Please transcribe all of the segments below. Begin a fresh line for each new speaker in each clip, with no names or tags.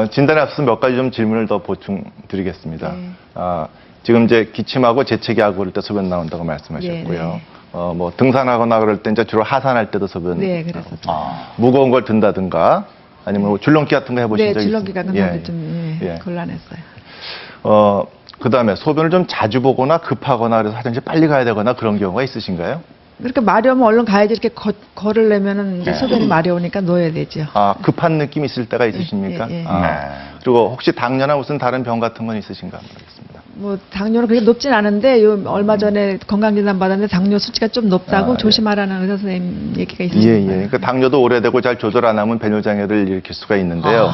진단에 앞서서 몇 가지 좀 질문을 더 보충드리겠습니다.
네.
지금 이제 기침하고 재채기하고 그럴 때 소변 나온다고 말씀하셨고요.
네.
뭐 등산하거나 그럴 때 이제 주로 하산할 때도 소변.
네, 그랬었죠.
무거운 걸 든다든가 아니면 뭐 줄넘기 같은 거 해보신
네,
적 있으세요?
줄넘기가 근데 좀 곤란했어요.
그 다음에 소변을 좀 자주 보거나 급하거나 그래서 화장실 빨리 가야 되거나 그런 경우가 있으신가요?
그렇게 마려우면 얼른 가야지 이렇게 걸으려면은 이제
네.
소변이 마려우니까 놓아야 되죠.
급한 느낌 있을 때가 있으십니까?
예, 예.
그리고 혹시 당뇨나 무슨 다른 병 같은 건 있으신가 모르겠습니다.
뭐 당뇨는 그렇게 높진 않은데 얼마 전에 건강진단 받았는데 당뇨 수치가 좀 높다고 조심하라는 의사 선생님 얘기가 있었어요.
예. 그러니까 당뇨도 오래되고 잘 조절 안 하면 배뇨장애를 일으킬 수가 있는데요.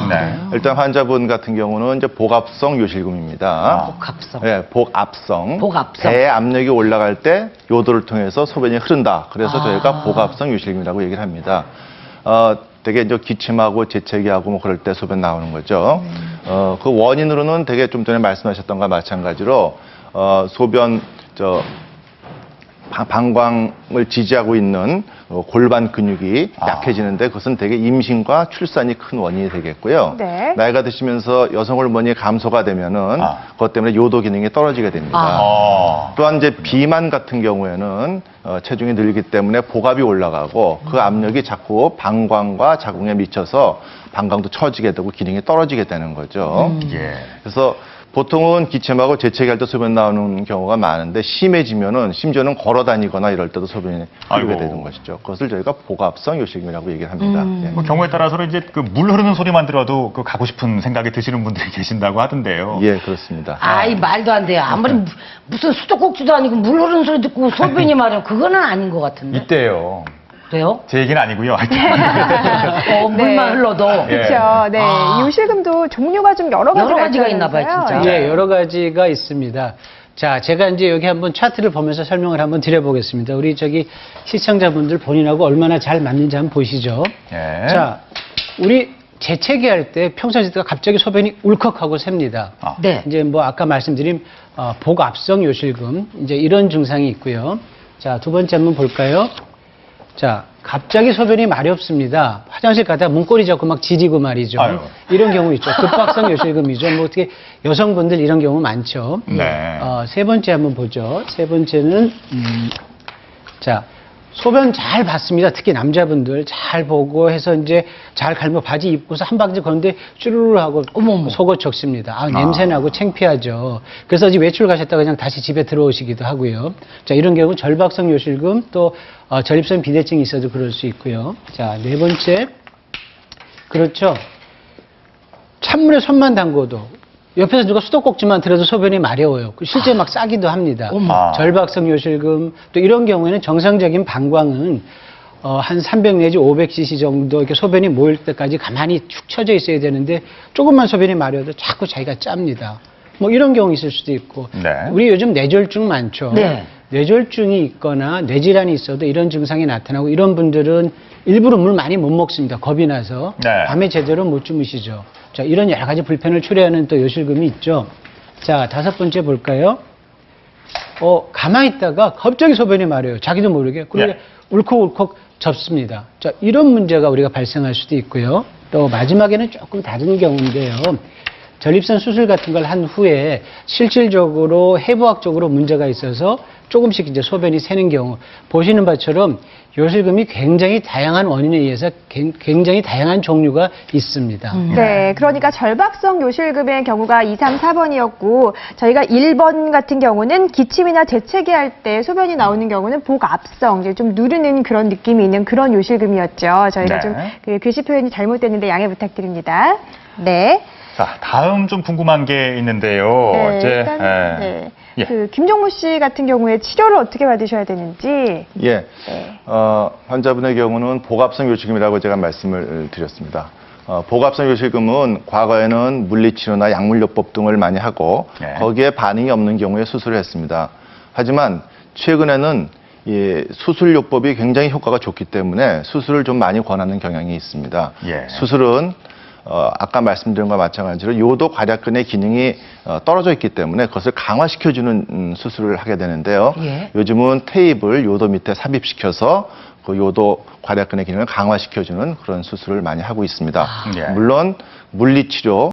일단 환자분 같은 경우는 이제 복압성 요실금입니다.
복압성.
네, 복압성.
복압성.
배 압력이 올라갈 때 요도를 통해서 소변이 흐른다. 그래서 저희가 복압성 요실금이라고 얘기를 합니다. 되게 이제 기침하고 재채기하고 뭐 그럴 때 소변 나오는 거죠. 그 원인으로는 되게 좀 전에 말씀하셨던 것과 마찬가지로 소변 방광을 지지하고 있는 골반 근육이 약해지는데 그것은 되게 임신과 출산이 큰 원인이 되겠고요.
네.
나이가 드시면서 여성 호르몬이 감소가 되면은 그것 때문에 요도 기능이 떨어지게 됩니다. 또한 이제 비만 같은 경우에는 체중이 늘기 때문에 복압이 올라가고 그 압력이 자꾸 방광과 자궁에 미쳐서 방광도 처지게 되고 기능이 떨어지게 되는 거죠. 그래서 보통은 기침하고 재채기할 때 소변 나오는 경우가 많은데 심해지면은 심지어는 걸어 다니거나 이럴 때도 소변이 흐르게 되는 것이죠. 그것을 저희가 복압성 요실금이라고 얘기를 합니다.
뭐 경우에 따라서는 이제 그 물 흐르는 소리만 들어도 그 가고 싶은 생각이 드시는 분들이 계신다고 하던데요.
예, 그렇습니다.
아이, 말도 안 돼요. 아무리 무슨 수도꼭지도 아니고 물 흐르는 소리 듣고 소변이 마려. 그거는 아닌 것 같은데.
이때요.
그래요?
제 얘기는 아니고요. 하여튼.
물만 흘러도.
그렇죠. 네. 요실금도 종류가 좀 여러
가지가 있나 봐요, 진짜.
예, 여러 가지가 있습니다. 자, 제가 이제 여기 한번 차트를 보면서 설명을 한번 드려보겠습니다. 우리 시청자분들 본인하고 얼마나 잘 맞는지 한번 보시죠.
예.
자, 우리 재채기 할 때 평소에 갑자기 소변이 울컥하고 셉니다.
네.
이제 뭐 아까 말씀드린 복압성 요실금 이제 이런 증상이 있고요. 자, 두 번째 한번 볼까요? 자, 갑자기 소변이 마렵습니다. 화장실 가다가 문고리 잡고 막 지리고 말이죠.
아유.
이런 경우 있죠. 급박성 요실금이죠. 뭐 어떻게 여성분들 이런 경우 많죠.
네.
세 번째 한번 보죠. 세 번째는 자, 소변 잘 봤습니다. 특히 남자분들 잘 보고 해서 이제 잘 갈면 바지 입고서 한 바퀴 걷는데 쭈르르 하고 속옷 적습니다. 냄새나고 창피하죠. 그래서 이제 외출 가셨다가 그냥 다시 집에 들어오시기도 하고요. 자, 이런 경우 절박성 요실금 또 전립선 비대증이 있어도 그럴 수 있고요. 자, 네 번째. 그렇죠. 찬물에 손만 담궈도 옆에서 누가 수도꼭지만 들어도 소변이 마려워요. 실제 막 싸기도 합니다. 절박성 요실금 또 이런 경우에는 정상적인 방광은 한 300 내지 500cc 정도 이렇게 소변이 모일 때까지 가만히 축 처져 있어야 되는데 조금만 소변이 마려워도 자꾸 자기가 짭니다. 뭐 이런 경우 있을 수도 있고 우리 요즘 뇌졸중 많죠.
네.
뇌졸중이 있거나 뇌질환이 있어도 이런 증상이 나타나고 이런 분들은 일부러 물 많이 못 먹습니다. 겁이 나서 밤에 제대로 못 주무시죠. 자, 이런 여러 가지 불편을 초래하는 또 요실금이 있죠. 자, 다섯 번째 볼까요? 가만히 있다가 갑자기 소변이 마려워요. 자기도 모르게. 그러게 울컥울컥 접습니다. 자, 이런 문제가 우리가 발생할 수도 있고요. 또 마지막에는 조금 다른 경우인데요. 전립선 수술 같은 걸 한 후에 실질적으로 해부학적으로 문제가 있어서 조금씩 이제 소변이 새는 경우 보시는 바처럼 요실금이 굉장히 다양한 원인에 의해서 굉장히 다양한 종류가 있습니다.
네, 그러니까 절박성 요실금의 경우가 2, 3, 4번이었고 저희가 1번 같은 경우는 기침이나 재채기 할 때 소변이 나오는 경우는 복압성, 이제 좀 누르는 그런 느낌이 있는 그런 요실금이었죠. 저희가 좀 그 글씨 표현이 잘못됐는데 양해 부탁드립니다. 네.
자, 다음 좀 궁금한 게 있는데요.
그 김종무 씨 같은 경우에 치료를 어떻게 받으셔야 되는지.
환자분의 경우는 복압성 요실금이라고 제가 말씀을 드렸습니다. 복압성 요실금은 과거에는 물리치료나 약물요법 등을 많이 하고 거기에 반응이 없는 경우에 수술을 했습니다. 하지만 최근에는 이 수술요법이 굉장히 효과가 좋기 때문에 수술을 좀 많이 권하는 경향이 있습니다. 수술은 아까 말씀드린 것과 마찬가지로 요도 괄약근의 기능이 떨어져 있기 때문에 그것을 강화시켜주는 수술을 하게 되는데요. 요즘은 테이프를 요도 밑에 삽입시켜서 그 요도 괄약근의 기능을 강화시켜주는 그런 수술을 많이 하고 있습니다. 물론 물리치료